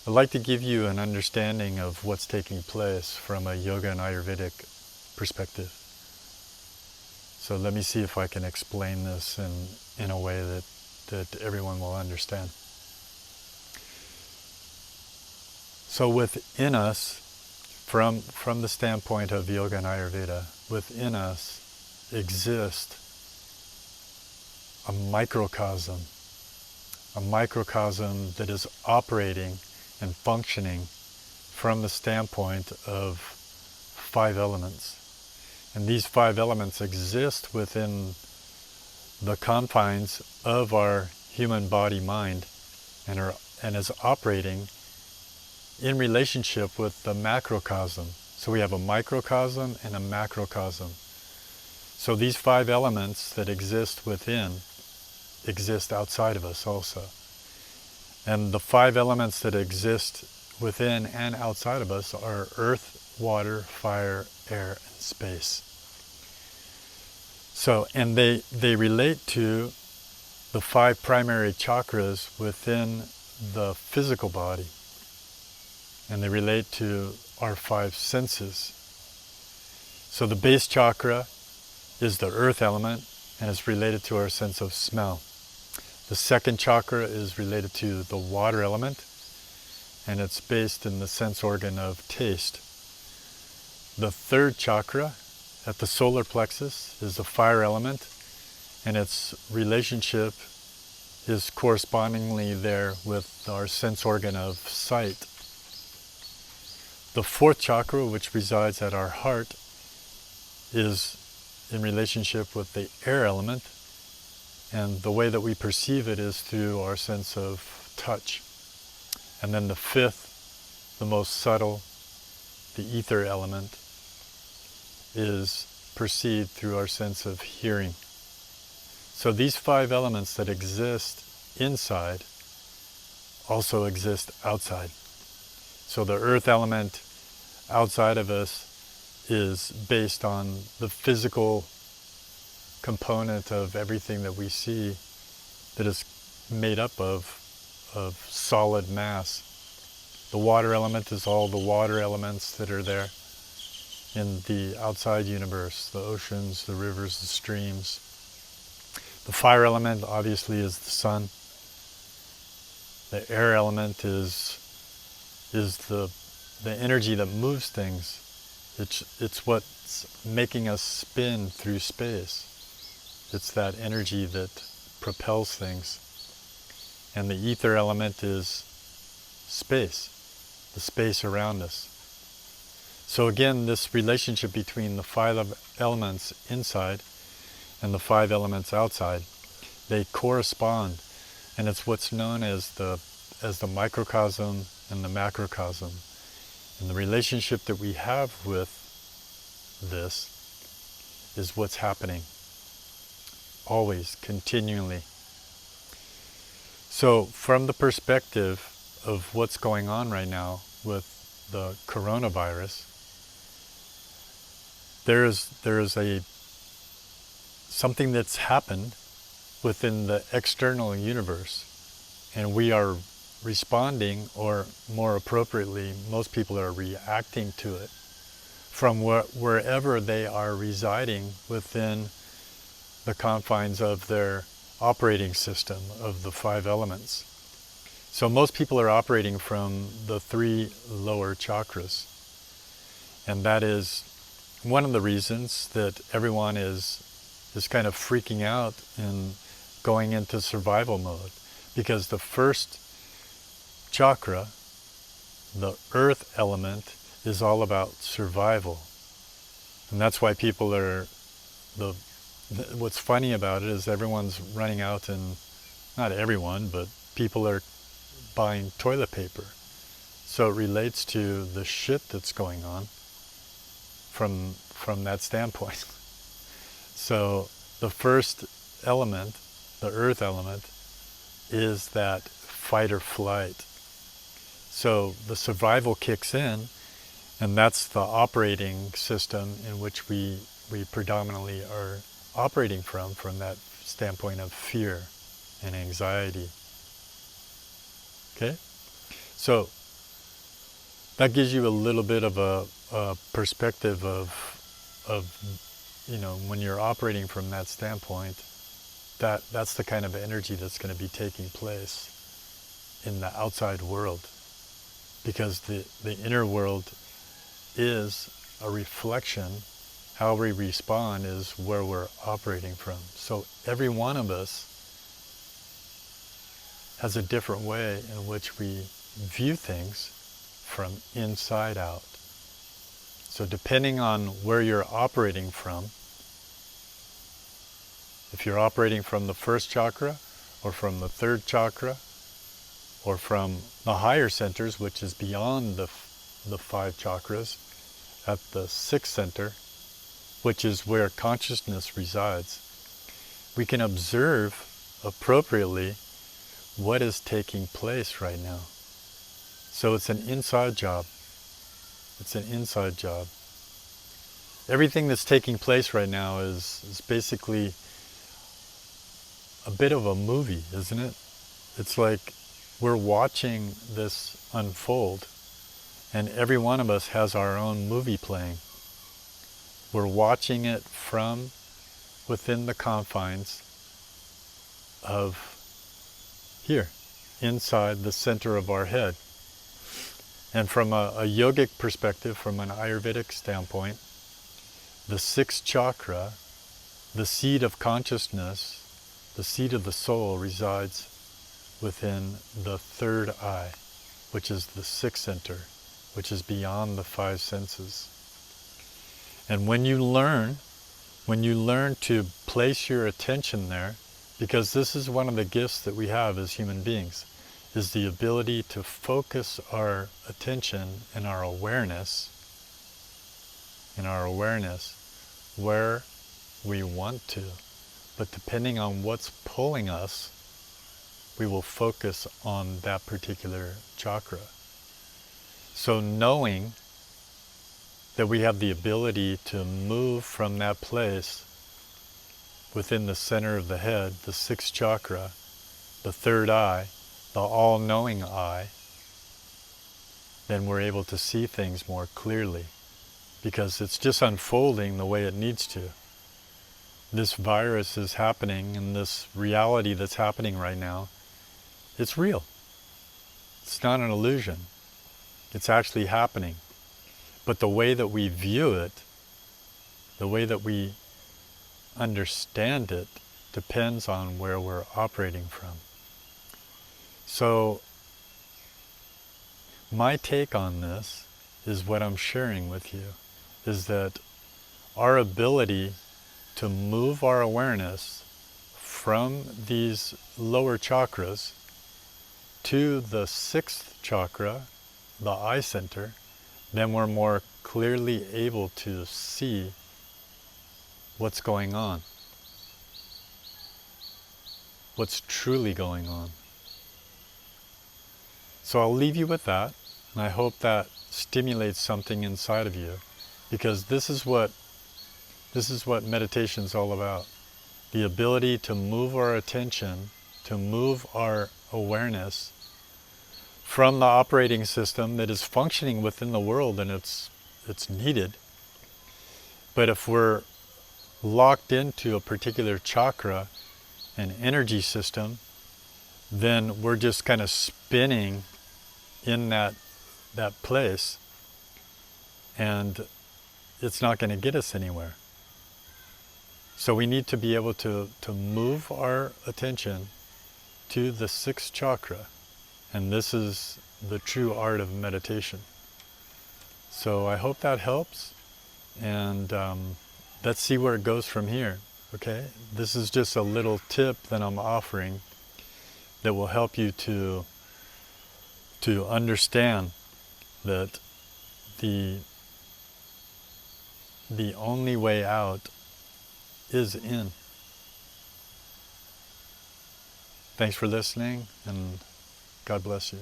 I'd like to give you an understanding of what's taking place from a Yoga and Ayurvedic perspective. So let me see if I can explain this in a way that everyone will understand. So within us, from the standpoint of Yoga and Ayurveda, within us exists a microcosm that is operating and functioning from the standpoint of 5 elements. And these 5 elements exist within the confines of our human body mind and is operating in relationship with the macrocosm. So we have a microcosm and a macrocosm. So these 5 elements that exist within exist outside of us also. And the 5 elements that exist within and outside of us are earth, water, fire, air, and space. So, and they relate to the 5 primary chakras within the physical body. And they relate to our 5 senses. So the base chakra is the earth element and is related to our sense of smell. The second chakra is related to the water element, and it's based in the sense organ of taste. The third chakra at the solar plexus is the fire element, and its relationship is correspondingly there with our sense organ of sight. The fourth chakra, which resides at our heart, is in relationship with the air element, and the way that we perceive it is through our sense of touch. And then the fifth, the most subtle, the ether element, is perceived through our sense of hearing. So these 5 elements that exist inside also exist outside. So the earth element outside of us is based on the physical component of everything that we see that is made up of solid mass. The water element is all the water elements that are there in the outside universe, the oceans, the rivers, the streams. The fire element obviously is the sun. The air element is the energy that moves things. It's what's making us spin through space. It's that energy that propels things. And the ether element is space, the space around us. So again, this relationship between the 5 elements inside and the 5 elements outside, they correspond. And it's what's known as the microcosm and the macrocosm. And the relationship that we have with this is what's happening. Always, continually. So from the perspective of what's going on right now with the coronavirus, there is something that's happened within the external universe, and we are responding, or more appropriately, most people are reacting to it from wherever they are residing within the confines of their operating system of the 5 elements. So most people are operating from the 3 lower chakras. And that is one of the reasons that everyone is kind of freaking out and going into survival mode. Because the first chakra, the earth element, is all about survival. And that's why people are, what's funny about it is everyone's running out, and not everyone, but people are buying toilet paper. So it relates to the shit that's going on from that standpoint. So the first element, the earth element, is that fight or flight. So the survival kicks in, and that's the operating system in which we predominantly are operating from that standpoint of fear and anxiety. Okay? So that gives you a little bit of a perspective of, when you're operating from that standpoint, that's the kind of energy that's going to be taking place in the outside world. Because the inner world is a reflection. How we respond is where we're operating from. So every one of us has a different way in which we view things from inside out. So depending on where you're operating from, if you're operating from the first chakra, or from the third chakra, or from the higher centers, which is beyond the 5 chakras, at the 6th center, which is where consciousness resides, we can observe appropriately what is taking place right now. So it's an inside job. It's an inside job. Everything that's taking place right now is basically a bit of a movie, isn't it? It's like we're watching this unfold, and every one of us has our own movie playing. We're watching it from within the confines of here, inside the center of our head. And from a yogic perspective, from an Ayurvedic standpoint, the 6th chakra, the seed of consciousness, the seed of the soul, resides within the 3rd eye, which is the 6th center, which is beyond the 5 senses. And when you learn to place your attention there, because this is one of the gifts that we have as human beings, is the ability to focus our attention and our awareness where we want to. But depending on what's pulling us, we will focus on that particular chakra. So knowing that we have the ability to move from that place within the center of the head, the 6th chakra, the 3rd eye, the all-knowing eye, then we're able to see things more clearly, because it's just unfolding the way it needs to. This virus is happening, and this reality that's happening right now, it's real. It's not an illusion. It's actually happening. But the way that we view it, the way that we understand it, depends on where we're operating from. So my take on this is what I'm sharing with you, is that our ability to move our awareness from these lower chakras to the 6th chakra, the eye center, then we're more clearly able to see what's going on, what's truly going on. So I'll leave you with that, and I hope that stimulates something inside of you, because this is what meditation's all about. The ability to move our attention, to move our awareness from the operating system that is functioning within the world, and it's needed. But if we're locked into a particular chakra, an energy system, then we're just kind of spinning in that place, and it's not going to get us anywhere. So we need to be able to move our attention to the 6th chakra, and this is the true art of meditation. So I hope that helps, and let's see where it goes from here. Okay, this is just a little tip that I'm offering that will help you to understand that the only way out is in. Thanks for listening, and God bless you.